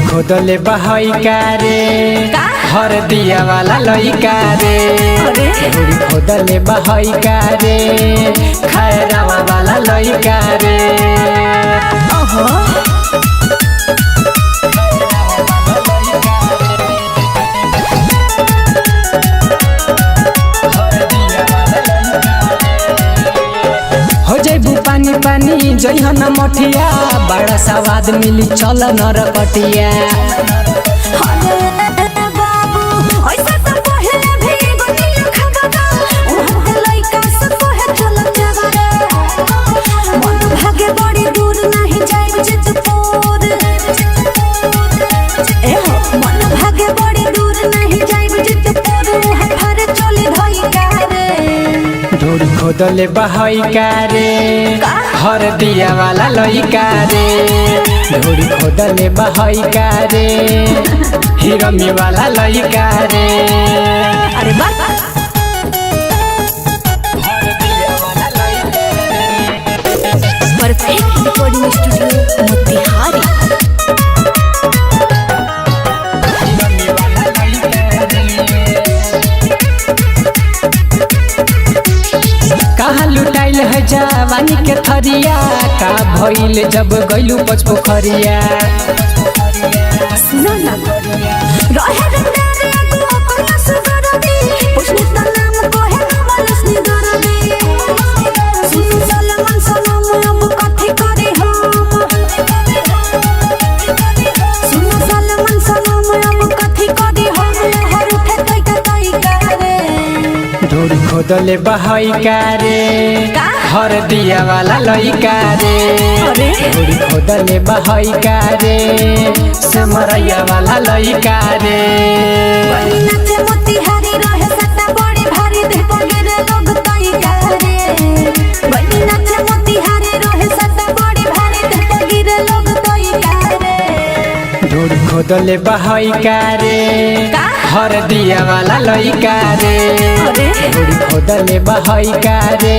खोदले बहई कारे हर दिया वाला लइका रे खोदले बहई कारे खैरावा वाला लइका रे हो जैबू पानी पानी जइहन मठिया बड़ा स्वाद मिली चल नरकटिया खोदले बहई कारे हर दिया वाला लइका रे ढोरी खोदले बहई कारे हिरमी वाला लइका रे अरे बाबा परफेक्ट रिकॉर्डिंग स्टूडियो मोतिहारी कहाँ लुटाइल है जवानी के थरिया का भइल जब गइलू पचपोखरिया सुनो ना रहे रे को अपना सुगर दे पुष्ट नाम को है नवलसनी दरदी सुनो सलमान सनम अब कथि करे हम सुनो सलमान सनम अब कथि करे हम हर उठे तई करे ढोरी खोदले बहई कारे हर दिया वाला लइका रे ढोरी खोदले बहई कारे समरैया वाला लइका रे नाचे मोतिहारी रहे सट्टा बड़ी भारी देह पगेरे लोग तई करे बड़ी नाचे मोतिहारी रहे सट्टा बड़ी भारी देह पगेरे लोग तई करे ढोरी खोदले बहई कारे हर दिया वाला लइका रे ढोरी खोदले बहई कारे